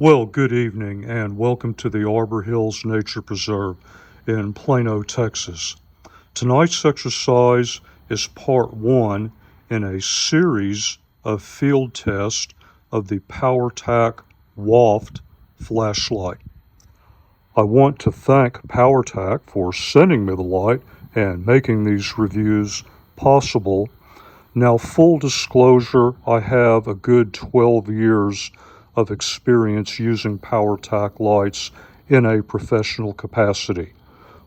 Well, good evening and welcome to the Arbor Hills Nature Preserve in Plano, Texas. Tonight's exercise is part one in a series of field tests of the POWERTAC W.O.F.T flashlight. I want to thank POWERTAC for sending me the light and making these reviews possible. Now, full disclosure, I have a good 12 years of experience using POWERTAC lights in a professional capacity.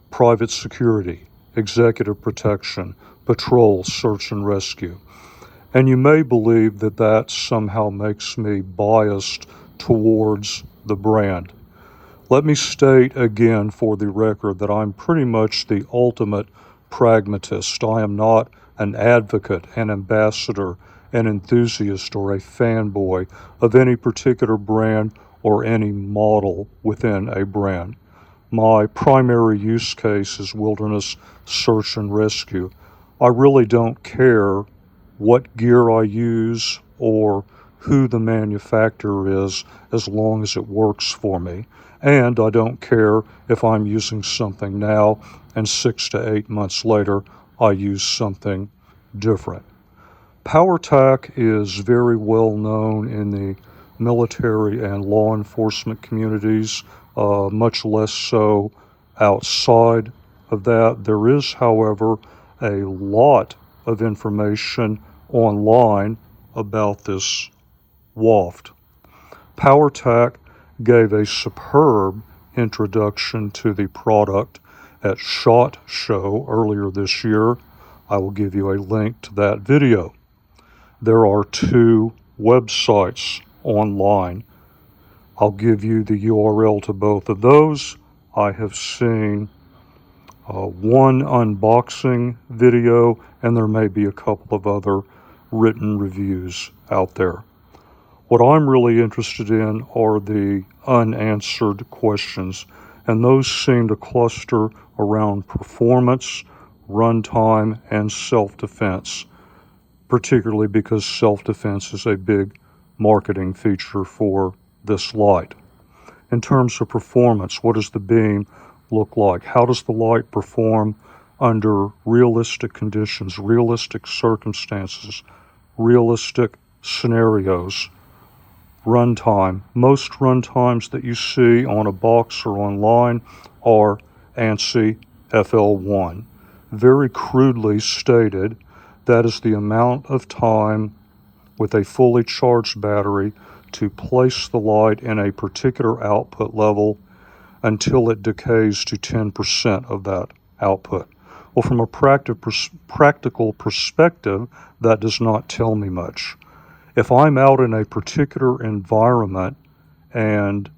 Private security, executive protection, patrol, search and rescue. And you may believe that that somehow makes me biased towards the brand. Let me state again for the record that I'm pretty much the ultimate pragmatist. I am not an advocate, an ambassador, an enthusiast, or a fanboy of any particular brand or any model within a brand. My primary use case is wilderness search and rescue. I really don't care what gear I use or who the manufacturer is as long as it works for me. And I don't care if I'm using something now and 6 to 8 months later I use something different. POWERTAC is very well known in the military and law enforcement communities, much less so outside of that. There is, however, a lot of information online about this W.O.F.T. POWERTAC gave a superb introduction to the product at SHOT Show earlier this year. I will give you a link to that video. There are 2 websites online. I'll give you the URL to both of those. I have seen one unboxing video, and there may be a couple of other written reviews out there. What I'm really interested in are the unanswered questions, and those seem to cluster around performance, runtime, and self-defense, particularly because self-defense is a big marketing feature for this light. In terms of performance, what does the beam look like? How does the light perform under realistic conditions, realistic circumstances, realistic scenarios? Runtime. Most runtimes that you see on a box or online are ANSI FL1. Very crudely stated, that is the amount of time with a fully charged battery to place the light in a particular output level until it decays to 10% of that output. Well, from a practical perspective, that does not tell me much. If I'm out in a particular environment and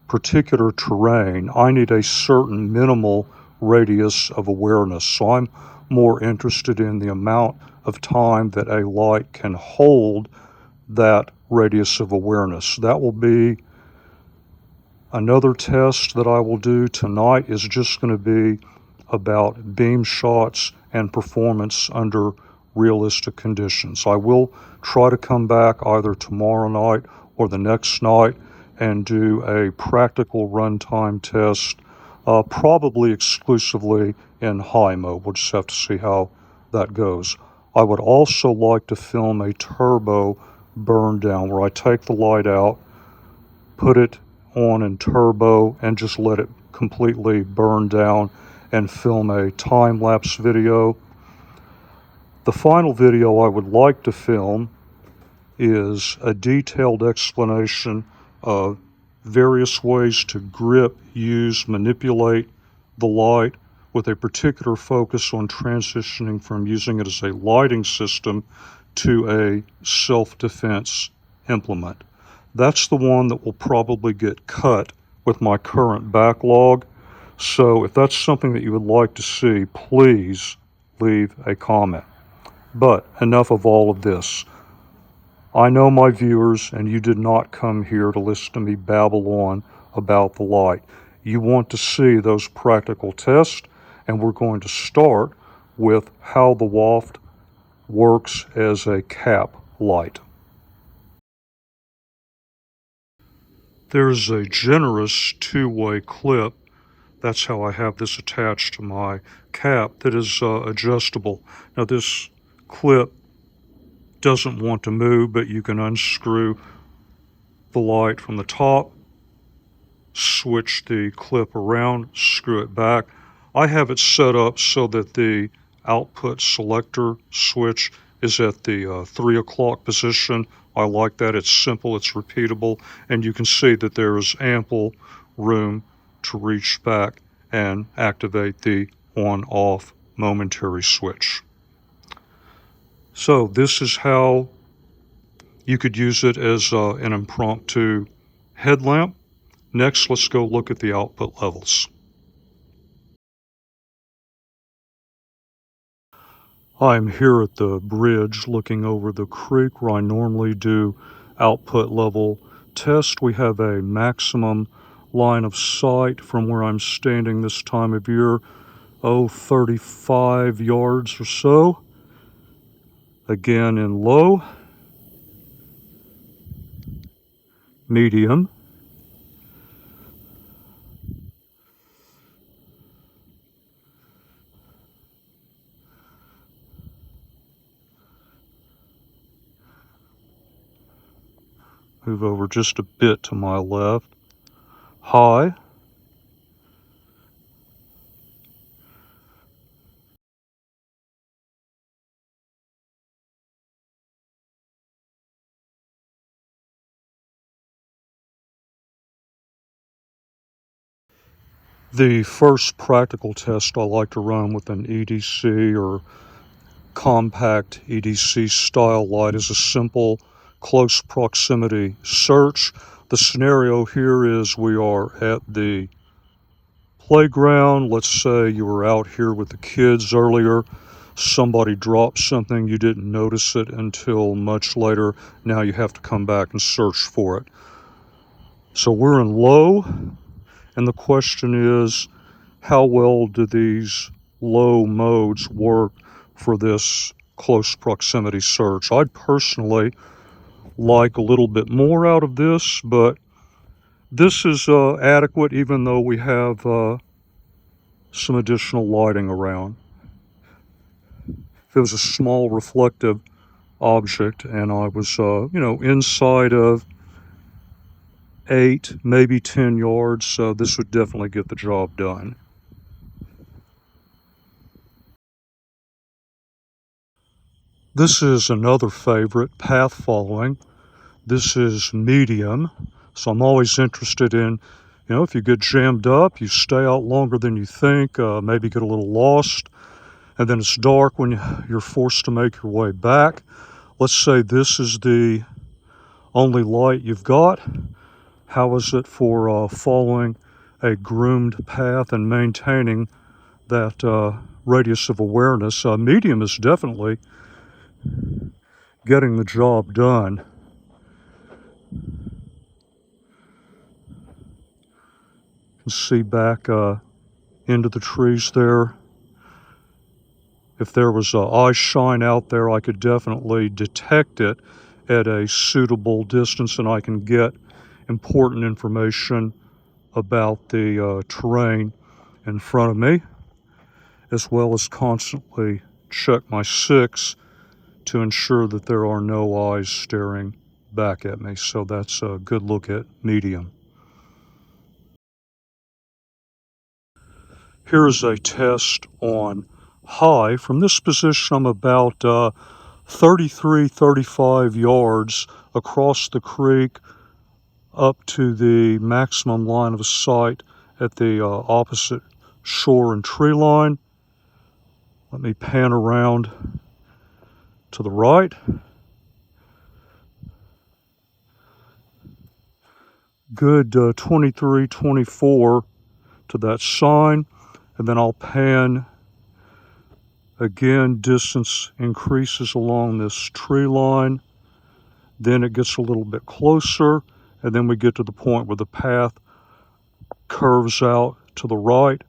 particular terrain, I need a certain minimal radius of awareness. So I'm more interested in the amount of time that a light can hold that radius of awareness. That will be another test that I will do tonight, is just going to be about beam shots and performance under realistic conditions. I will try to come back either tomorrow night or the next night and do a practical runtime test, probably exclusively in high mode. We'll just have to see how that goes. I would also like to film a turbo burn down where I take the light out, put it on in turbo, and just let it completely burn down and film a time-lapse video. The final video I would like to film is a detailed explanation of various ways to grip, use, manipulate the light with a particular focus on transitioning from using it as a lighting system to a self-defense implement. That's the one that will probably get cut with my current backlog. So if that's something that you would like to see, please leave a comment. But enough of all of this. I know my viewers, and you did not come here to listen to me babble on about the light. You want to see those practical tests, and we're going to start with how the W.O.F.T works as a cap light. There's a generous two-way clip. That's how I have this attached to my cap, that is adjustable. Now this clip doesn't want to move, but you can unscrew the light from the top, switch the clip around, screw it back. I have it set up so that the output selector switch is at the 3 o'clock position. I like that. It's simple, it's repeatable, and you can see that there is ample room to reach back and activate the on-off momentary switch. So this is how you could use it as an impromptu headlamp. Next, let's go look at the output levels. I'm here at the bridge looking over the creek where I normally do output level test. We have a maximum line of sight from where I'm standing this time of year, 35 yards or so. Again in low, medium, move over just a bit to my left, high, the first practical test I like to run with an EDC or compact EDC style light is a simple close proximity search. The scenario here is we are at the playground. Let's say you were out here with the kids earlier. Somebody dropped something, you didn't notice it until much later. Now you have to come back and search for it. So we're in low, and the question is, how well do these low modes work for this close proximity search? I'd personally like a little bit more out of this, but this is adequate even though we have some additional lighting around. If it was a small reflective object and I was, inside of 8, maybe 10 yards, this would definitely get the job done. This is another favorite, path following. This is medium, so I'm always interested in, if you get jammed up, you stay out longer than you think, maybe get a little lost, and then it's dark when you're forced to make your way back. Let's say this is the only light you've got. How is it for following a groomed path and maintaining that radius of awareness? Medium is definitely getting the job done. You can see back into the trees there. If there was eye shine out there, I could definitely detect it at a suitable distance, and I can get important information about the terrain in front of me, as well as constantly check my 6 to ensure that there are no eyes staring back at me. So that's a good look at medium. Here is a test on high. From this position, I'm about 33, 35 yards across the creek up to the maximum line of sight at the opposite shore and tree line. Let me pan around to the right. Good 23, 24 to that sign, and then I'll pan again. Distance increases along this tree line, then it gets a little bit closer, and then we get to the point where the path curves out to the right,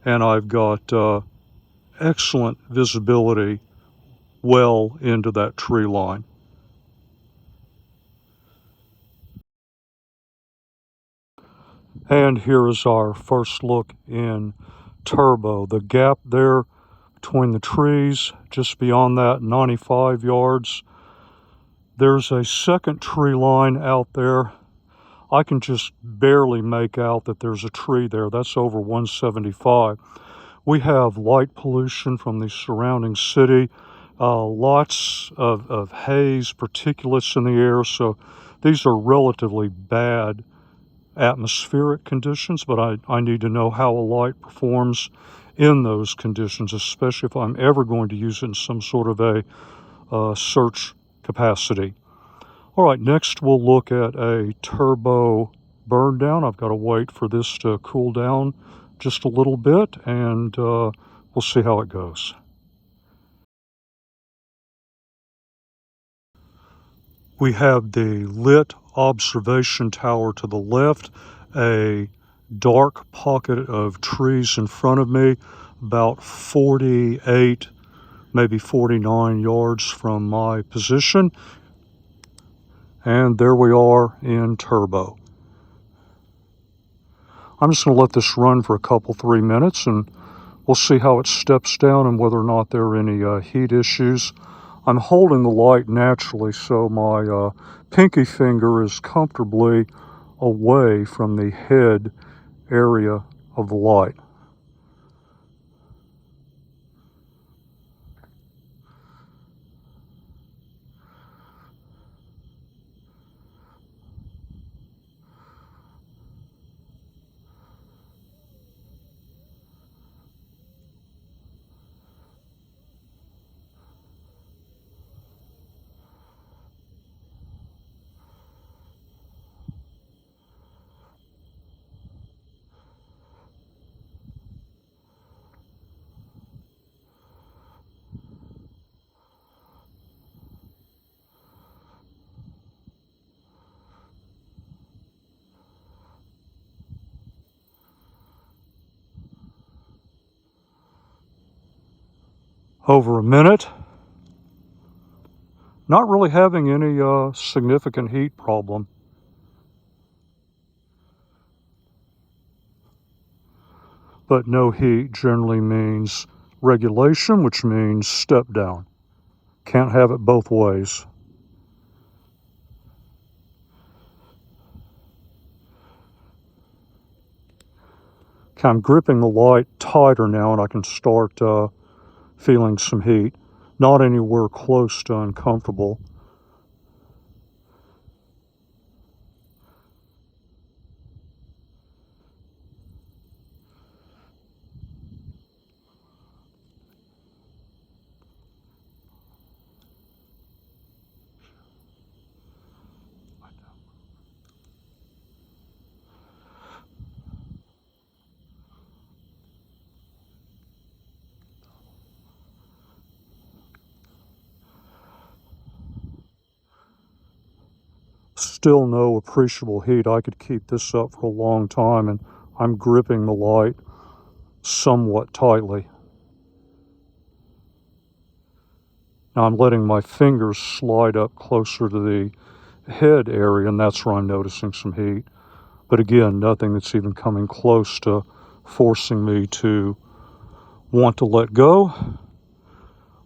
and I've got excellent visibility well into that tree line. And here is our first look in turbo. The gap there between the trees, just beyond that, 95 yards. There's a second tree line out there. I can just barely make out that there's a tree there. That's over 175. We have light pollution from the surrounding city, lots of haze, particulates in the air, so these are relatively bad atmospheric conditions, but I need to know how a light performs in those conditions, especially if I'm ever going to use it in some sort of a search capacity. All right, next we'll look at a turbo burn down. I've got to wait for this to cool down just a little bit, and we'll see how it goes. We have the lit observation tower to the left, a dark pocket of trees in front of me, about 48, maybe 49 yards from my position. And there we are in turbo. I'm just going to let this run for a couple, 3 minutes, and we'll see how it steps down and whether or not there are any heat issues. I'm holding the light naturally, so my pinky finger is comfortably away from the head area of the light. Over a minute. Not really having any significant heat problem. But no heat generally means regulation, which means step down. Can't have it both ways. Okay, I'm gripping the light tighter now, and I can start feeling some heat. Not anywhere close to uncomfortable. Still no appreciable heat. I could keep this up for a long time, and I'm gripping the light somewhat tightly. Now I'm letting my fingers slide up closer to the head area, and that's where I'm noticing some heat. But again, nothing that's even coming close to forcing me to want to let go.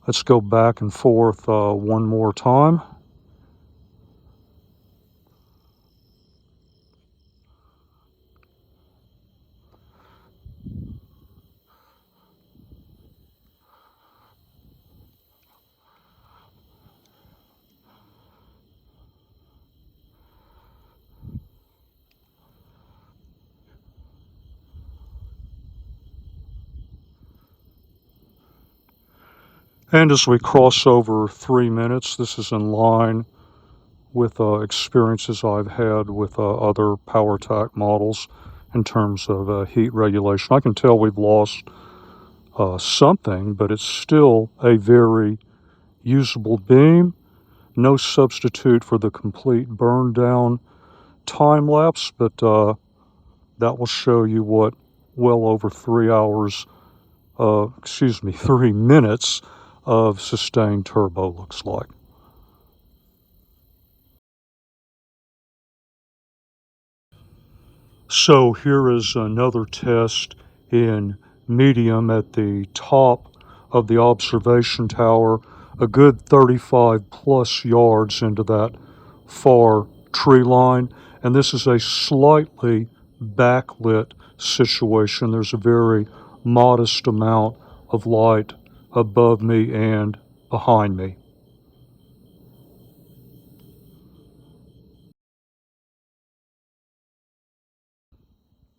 Let's go back and forth one more time. And as we cross over 3 minutes, this is in line with experiences I've had with other POWERTAC models in terms of heat regulation. I can tell we've lost something, but it's still a very usable beam. No substitute for the complete burn down time lapse, but that will show you what well over 3 hours, 3 minutes of sustained turbo looks like. So here is another test in medium at the top of the observation tower, a good 35 plus yards into that far tree line. And this is a slightly backlit situation. There's a very modest amount of light above me and behind me.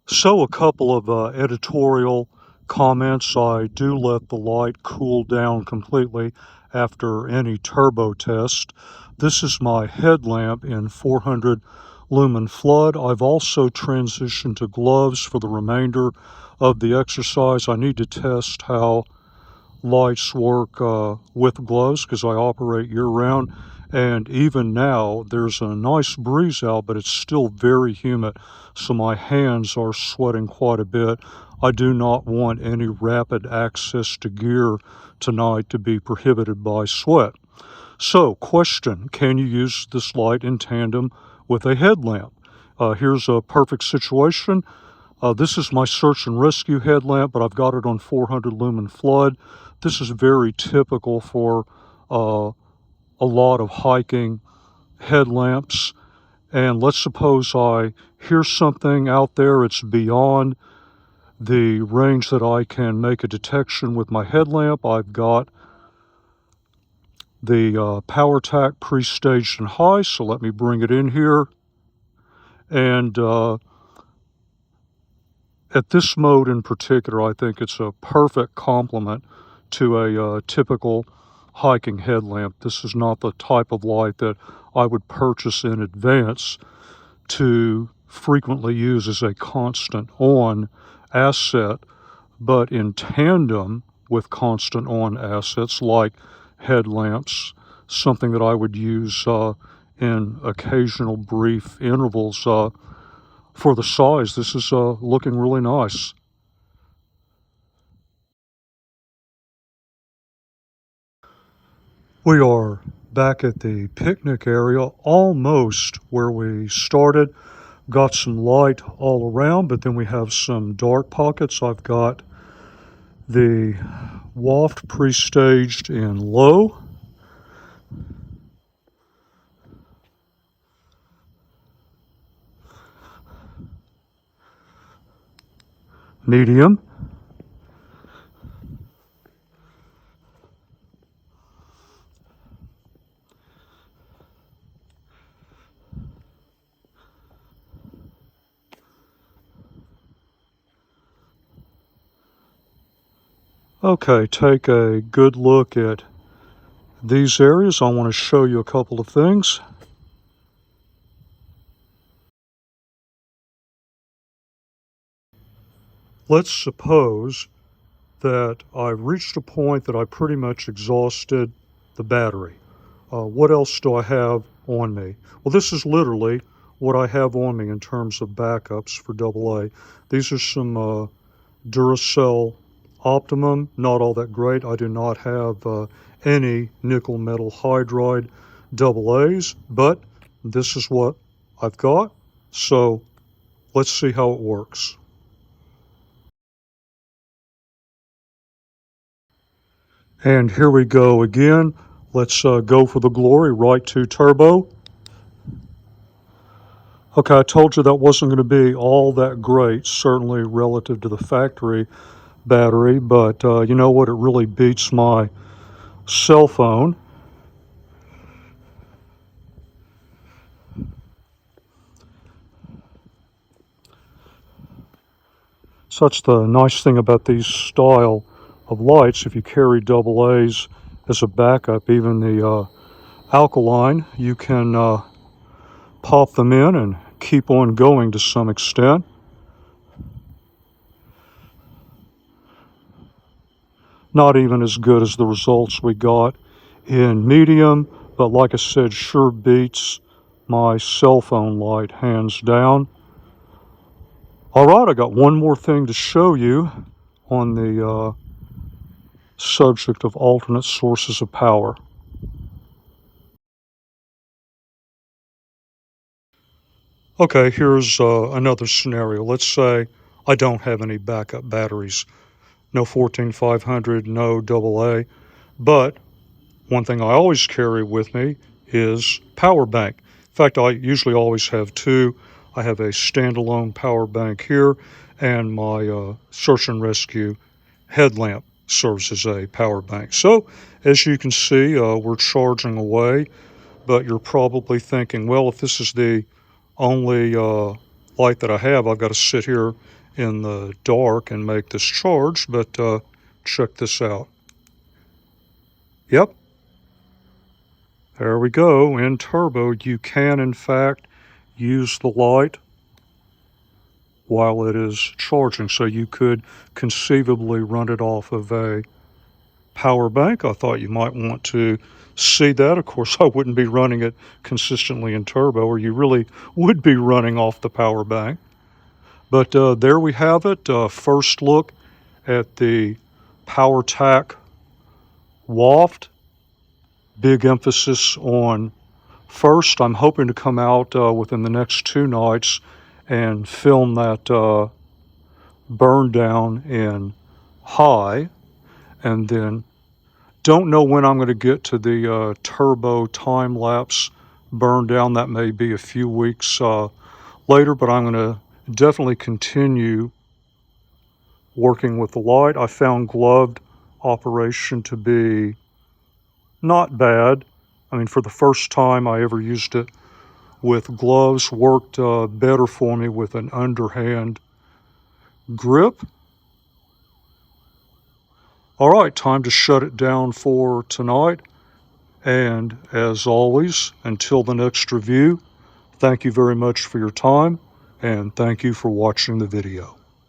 So a couple of editorial comments. I do let the light cool down completely after any turbo test. This is my headlamp in 400 lumen flood. I've also transitioned to gloves for the remainder of the exercise. I need to test how lights work with gloves because I operate year-round, and even now there's a nice breeze out, but it's still very humid, so my hands are sweating quite a bit. I do not want any rapid access to gear tonight to be prohibited by sweat. So, question, can you use this light in tandem with a headlamp? Here's a perfect situation. This is my search and rescue headlamp, but I've got it on 400 lumen flood. This is very typical for a lot of hiking headlamps. And let's suppose I hear something out there, it's beyond the range that I can make a detection with my headlamp. I've got the POWERTAC pre-staged and high, so let me bring it in here. And at this mode in particular, I think it's a perfect complement to a typical hiking headlamp. This is not the type of light that I would purchase in advance to frequently use as a constant on asset, but in tandem with constant on assets like headlamps, something that I would use in occasional brief intervals. For the size, this is looking really nice. We are back at the picnic area, almost where we started. Got some light all around, but then we have some dark pockets. I've got the W.O.F.T pre-staged in low. Medium. Okay, take a good look at these areas. I want to show you a couple of things. Let's suppose that I've reached a point that I pretty much exhausted the battery. What else do I have on me? Well, this is literally what I have on me in terms of backups for AA. These are some Duracell Optimum, not all that great. I do not have any nickel metal hydride AA's, but this is what I've got. So let's see how it works. And here we go again. Let's go for the glory, right to turbo. Okay, I told you that wasn't going to be all that great, certainly relative to the factory battery, but you know what? It really beats my cell phone. So that's the nice thing about these style of lights. If you carry AA's as a backup, even the alkaline, you can pop them in and keep on going to some extent. Not even as good as the results we got in medium, but like I said, sure beats my cell phone light hands down. All right, I got one more thing to show you on the subject of alternate sources of power. Okay, here's another scenario. Let's say I don't have any backup batteries. No 14500, no AA. But one thing I always carry with me is power bank. In fact, I usually always have two. I have a standalone power bank here, and my search and rescue headlamp serves as a power bank. So as you can see, we're charging away, but you're probably thinking, well, if this is the only light that I have, I've got to sit here in the dark and make this charge. But check this out. Yep, there we go. In turbo, you can in fact use the light while it is charging. So you could conceivably run it off of a power bank. I thought you might want to see that. Of course, I wouldn't be running it consistently in turbo, or you really would be running off the power bank. But there we have it. First look at the POWERTAC W.O.F.T. Big emphasis on first. I'm hoping to come out within the next 2 nights and film that burn down in high, and then don't know when I'm going to get to the turbo time lapse burn down. That may be a few weeks later, but I'm going to definitely continue working with the light. I found gloved operation to be not bad. I mean, for the first time I ever used it with gloves, worked better for me with an underhand grip. All right, time to shut it down for tonight. And as always, until the next review, thank you very much for your time, and thank you for watching the video.